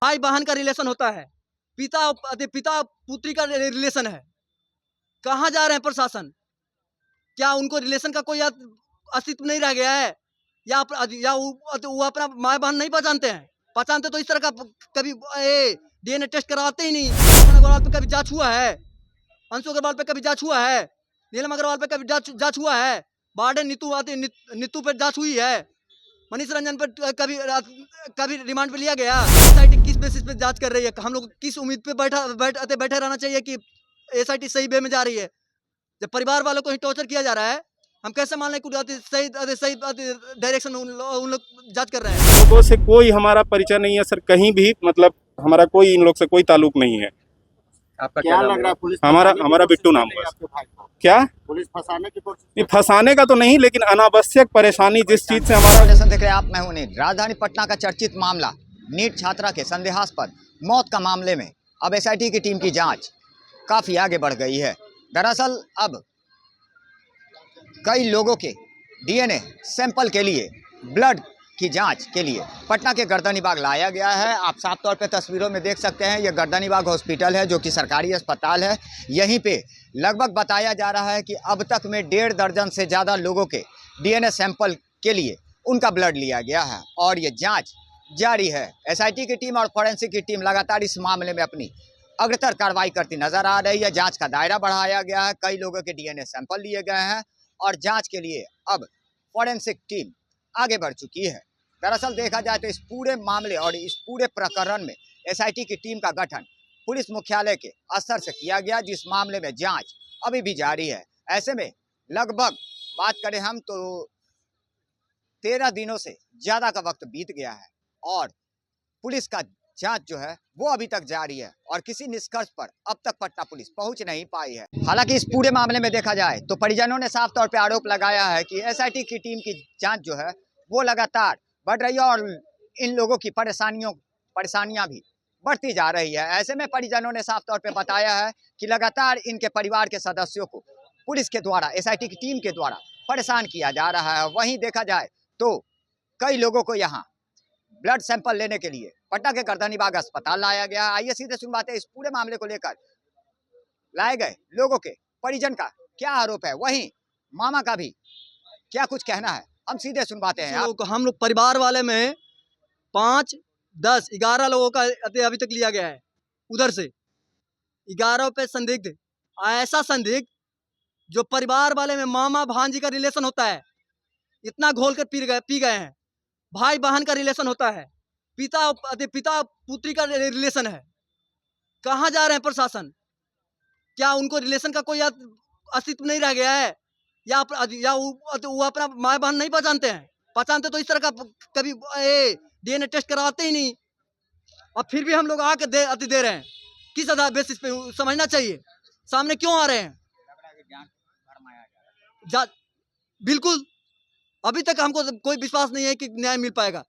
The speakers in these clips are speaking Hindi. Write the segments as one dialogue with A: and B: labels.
A: भाई बहन का रिलेशन होता है, पिता पिता पुत्री का रिलेशन है। कहाँ जा रहे हैं प्रशासन? क्या उनको रिलेशन का कोई अस्तित्व नहीं रह गया है? या वो अपना माँ बहन नहीं पहचानते हैं? पहचानते तो इस तरह का कभी डीएनए टेस्ट करवाते ही नहीं। अग्रवाल पे कभी जांच हुआ है? अंशु अग्रवाल पे कभी जांच हुआ है? नीलम अग्रवाल पे कभी जांच हुआ है? वार्डन नीतू पे जांच हुई है? मनीष रंजन पर कभी रिमांड पे लिया गया? एसआईटी किस बेसिस पे जांच कर रही है? हम लोग किस उम्मीद पे बैठे रहना चाहिए कि एसआईटी सही वे में जा रही है? जब परिवार वालों को ही टॉर्चर किया जा रहा है, हम कैसे मान लें कि सही डायरेक्शन उन लोग जांच कर रहे हैं?
B: लोगों से कोई हमारा परिचय नहीं है सर, कहीं भी, मतलब हमारा कोई इन लोग से कोई ताल्लुक नहीं है।
C: आपका क्या लग रहा है? पुलिस
B: हमारा बिट्टू नाम है। क्या
C: पुलिस फंसाने की कोशिश?
B: नहीं, फंसाने का तो नहीं, लेकिन अनावश्यक परेशानी जिस चीज से हमारा।
D: देख रहे हैं आप, मैं हूं नीट। राजधानी पटना का चर्चित मामला नीट छात्रा के संदेहास्पद मौत का मामले में अब एसआईटी की टीम की जांच काफी आगे बढ़ गई है। दरअसल अब कई लोगों के डीएनए सैंपल के लिए, ब्लड की जांच के लिए पटना के गर्दनीबाग लाया गया है। आप साफ तौर पे तस्वीरों में देख सकते हैं, यह गर्दनीबाग हॉस्पिटल है जो कि सरकारी अस्पताल है। यहीं पे लगभग बताया जा रहा है कि अब तक में 1.5 दर्जन से ज़्यादा लोगों के डीएनए सैंपल के लिए उनका ब्लड लिया गया है और ये जांच जारी है। एसआईटी की टीम और फॉरेंसिक की टीम लगातार इस मामले में अपनी अग्रतर कार्रवाई करती नजर आ रही है। जांच का दायरा बढ़ाया गया है, कई लोगों के डीएनए सैंपल लिए गए हैं और जांच के लिए अब फॉरेंसिक टीम आगे बढ़ चुकी है। दरअसल देखा जाए तो इस पूरे मामले और इस पूरे प्रकरण में एसआईटी की टीम का गठन पुलिस मुख्यालय के स्तर से किया गया, जिस मामले में जांच अभी भी जारी है। ऐसे में लगभग बात करें हम तो 13 दिनों से ज़्यादा का वक्त बीत गया है और पुलिस का जांच जो है वो अभी तक जारी है और किसी निष्कर्ष पर अब तक पटना पुलिस पहुंच नहीं पाई है। हालांकि इस पूरे मामले में देखा जाए तो परिजनों ने साफ तौर पे आरोप लगाया है कि एसआईटी की टीम की जांच जो है वो लगातार बढ़ रही है और इन लोगों की परेशानियां भी बढ़ती जा रही है। ऐसे में परिजनों ने साफ तौर पे बताया है कि लगातार इनके परिवार के सदस्यों को पुलिस के द्वारा, एसआईटी की टीम के द्वारा परेशान किया जा रहा है। वहीं देखा जाए तो कई लोगों को यहाँ ब्लड सैंपल लेने के लिए पटना के गर्दनीबाग अस्पताल लाया गया। आइए सीधे सुनवाते हैं इस पूरे मामले को लेकर लाए गए लोगों के परिजन का क्या आरोप है, वहीं मामा का भी क्या कुछ कहना है, हम सीधे सुनवाते हैं।
A: हम लोग परिवार वाले में 5, 10, 11 लोगों का अभी तक लिया गया है। उधर से 11 पे संदिग्ध, ऐसा संदिग्ध जो परिवार वाले में मामा भांजी का रिलेशन होता है, इतना घोल कर पी गए हैं। भाई बहन का रिलेशन होता है, पिता पुत्री का रिलेशन है। कहाँ जा रहे हैं प्रशासन? क्या उनको रिलेशन का कोई अस्तित्व नहीं रह गया है? या वो अपना माँ बहन नहीं पहचानते हैं? पहचानते तो इस तरह का कभी डीएनए टेस्ट करवाते ही नहीं। और फिर भी हम लोग आके दे रहे हैं। किस आधार बेसिस पे? समझना चाहिए। सामने क्यों आ रहे हैं? बिल्कुल, अभी तक हमको कोई विश्वास नहीं है कि न्याय मिल पाएगा।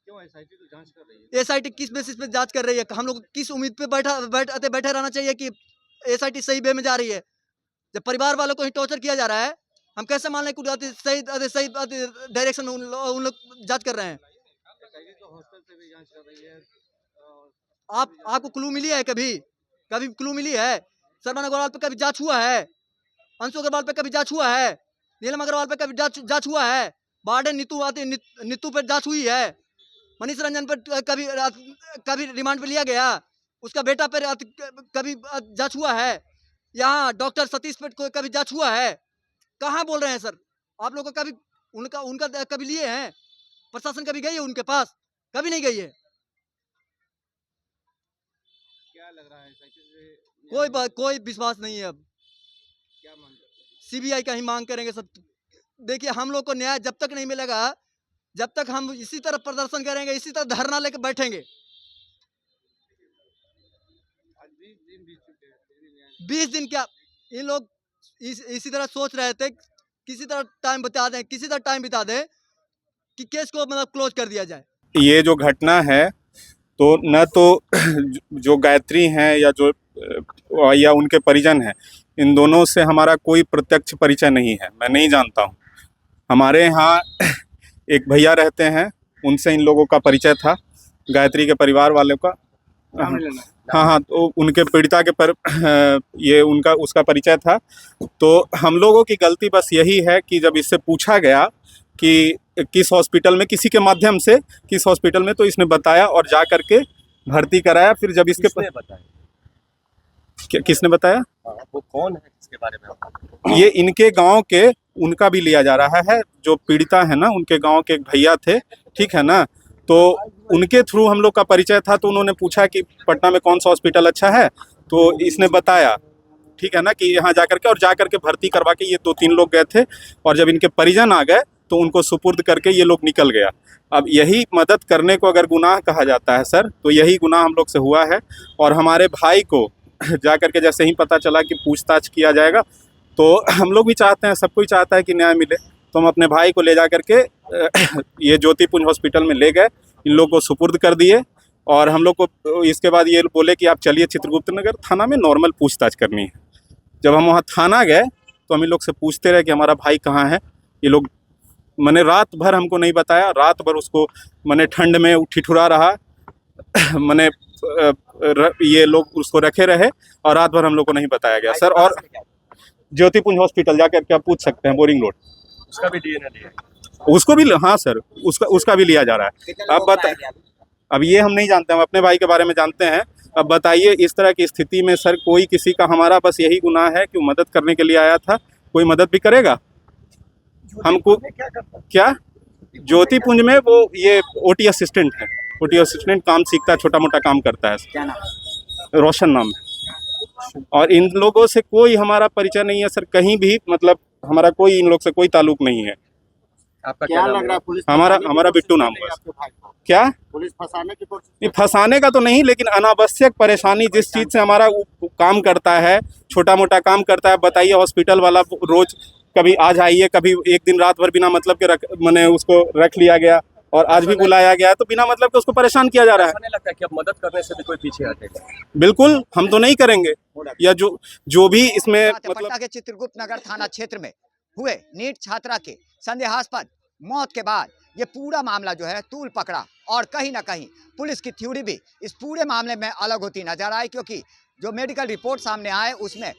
C: क्यों एसआईटी तो जांच कर रही है?
A: एसआईटी किस बेसिस पे जांच कर रही है? हम लोग किस उम्मीद पे बैठे रहना चाहिए कि एसआईटी सही वे में जा रही है? जब परिवार वालों को ही टॉर्चर किया जा रहा है, हम कैसे मान लें कि सही डायरेक्शन उन लोग जांच कर रहे हैं?
C: एसआईटी तो हॉस्टल से भी जांच कर रही है।
A: आपको क्लू मिली है? कभी क्लू मिली है? सरवन अग्रवाल पे कभी जांच हुआ है? अंशु अग्रवाल पे कभी जांच हुआ है? नीलम अग्रवाल पे कभी जांच हुआ है? वार्डन नीतू पे जांच हुई है? मनीष रंजन पर कभी रिमांड पे लिया गया? उसका बेटा पे कभी जांच हुआ है? यहाँ डॉक्टर सतीश पे कभी जांच हुआ है? कहाँ बोल रहे हैं सर? आप लोग को कभी उनका कभी लिए हैं? प्रशासन कभी गई है उनके पास? कभी नहीं गई है।
C: क्या लग रहा है एसआईटी से?
A: कोई विश्वास नहीं है। अब
C: क्या मांग करते हैं?
A: सीबीआई का ही मांग करेंगे सब। देखिए, हम लोग को न्याय जब तक नहीं मिलेगा, जब तक हम इसी तरह प्रदर्शन करेंगे, इसी तरह धरना लेकर बैठेंगे।
C: आज 20 दिन बीत चुके हैं।
A: 20 दिन क्या? इन लोग इसी तरह सोच रहे थे, किसी तरह टाइम बिता दें कि केस को मतलब क्लोज कर दिया जाए।
B: ये जो घटना है तो न तो जो गायत्री हैं या उनके परिजन हैं, इन दोनों से हमारा कोई प्रत्यक्ष परिचय नहीं है, मैं नहीं जानता हूँ। हमारे यहाँ एक भैया रहते हैं, उनसे इन लोगों का परिचय था। गायत्री के परिवार वालों का।
C: नाम नहीं लेना।
B: हाँ हाँ, तो उनके पीड़िता के ये उनका उसका परिचय था। तो हम लोगों की गलती बस यही है कि जब इससे पूछा गया कि किस हॉस्पिटल में, किसी के माध्यम से किस हॉस्पिटल में, तो इसने बताया और जा करके भर्ती कराया। फिर जब इसके
C: किसने बताया?
B: किसने बताया?
C: हाँ, वो कौन है, किसके बारे में?
B: ये इनके गांव के, उनका भी लिया जा रहा है, जो पीड़िता है ना, उनके गांव के एक भैया थे, ठीक है ना। तो उनके थ्रू हम लोग का परिचय था, तो उन्होंने पूछा कि पटना में कौन सा हॉस्पिटल अच्छा है, तो इसने बताया, ठीक है ना, कि यहाँ जा करके और जा करके भर्ती करवा के ये 2-3 लोग गए थे। और जब इनके परिजन आ गए तो उनको सुपुर्द करके ये लोग निकल गया। अब यही मदद करने को अगर गुनाह कहा जाता है सर, तो यही गुनाह हम लोग से हुआ है। और हमारे भाई को जा करके जैसे ही पता चला कि पूछताछ किया जाएगा, तो हम लोग भी चाहते हैं, सब कोई चाहता है कि न्याय मिले। तो हम अपने भाई को ले जा करके ये ज्योतिपुंज हॉस्पिटल में ले गए, इन लोग को सुपुर्द कर दिए। और हम लोग को इसके बाद ये बोले कि आप चलिए चित्रगुप्त नगर थाना में, नॉर्मल पूछताछ करनी है। जब हम वहाँ थाना गए तो हम इन लोग से पूछते रहे कि हमारा भाई कहाँ है। ये लोग मैंने रात भर हमको नहीं बताया, रात भर उसको मैंने ठंड में ठिठुरा रहा मैंने ये लोग उसको रखे रहे और रात भर हम लोग को नहीं बताया गया सर। और ज्योतिपुंज हॉस्पिटल जाकर के आप पूछ सकते हैं, बोरिंग रोड।
C: उसका भी डीएनए लिया?
B: उसको भी, हाँ सर, उसका भी लिया जा रहा है। अब अब ये हम नहीं जानते, हम अपने भाई के बारे में जानते हैं। अब बताइए, इस तरह की स्थिति में सर कोई किसी का, हमारा बस यही गुनाह है कि वो मदद करने के लिए आया था, कोई मदद भी करेगा हमको। क्या ज्योतिपुंज में वो ये ओटी असिस्टेंट है, ओटी असिस्टेंट काम सीखता है, छोटा मोटा काम करता है।
D: क्या नाम?
B: रोशन नाम है। और इन लोगों से कोई हमारा परिचय नहीं है सर, कहीं भी, मतलब हमारा कोई इन लोग से कोई ताल्लुक नहीं है।
C: आपका
E: क्या लग रहा है? पुलिस
B: हमारा बिट्टू नाम है। क्या?
E: पुलिस फंसाने की कोशिश?
B: नहीं, फंसाने का तो नहीं, लेकिन अनावश्यक परेशानी जिस चीज़ से हमारा काम करता है, छोटा मोटा काम करता है। बताइए, हॉस्पिटल वाला रोज कभी आज आइए, कभी एक दिन रात भर बिना मतलब के मैंने उसको रख लिया गया, और आज भी बुलाया गया, तो बिना मतलब के उसको परेशान किया जा रहा है।
C: लगता है कि अब मदद करने से भी कोई पीछे हटेगा?
B: बिल्कुल, हम तो नहीं करेंगे। या जो भी इसमें मतलब
D: पटना के चित्रगुप्त नगर थाना क्षेत्र में हुए नीट छात्रा के संदेहास्पद मौत के बाद ये पूरा मामला जो है तूल पकड़ा। और कहीं ना कहीं पुलिस की थ्योरी भी इस पूरे मामले में अलग होती नजर आई, क्योंकि जो मेडिकल रिपोर्ट सामने आए उसमें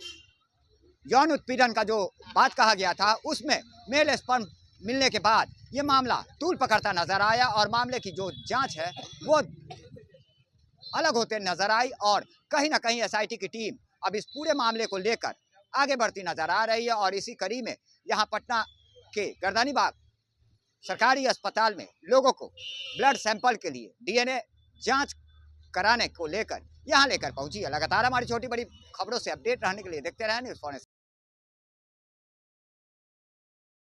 D: यौन उत्पीड़न का जो बात कहा गया था, उसमें मेल स्पर्म मिलने के बाद ये मामला तूल पकड़ता नजर आया और मामले की जो जांच है वो अलग होते नजर आई। और कहीं ना कहीं एसआईटी की टीम अब इस पूरे मामले को लेकर आगे बढ़ती नजर आ रही है। और इसी कड़ी में यहाँ पटना के गर्दनी बाग सरकारी अस्पताल में लोगों को ब्लड सैंपल के लिए डीएनए जांच कराने को लेकर यहाँ लेकर पहुंची है। लगातार हमारी छोटी बड़ी खबरों से अपडेट रहने के लिए देखते रहें न्यूज़ फॉर।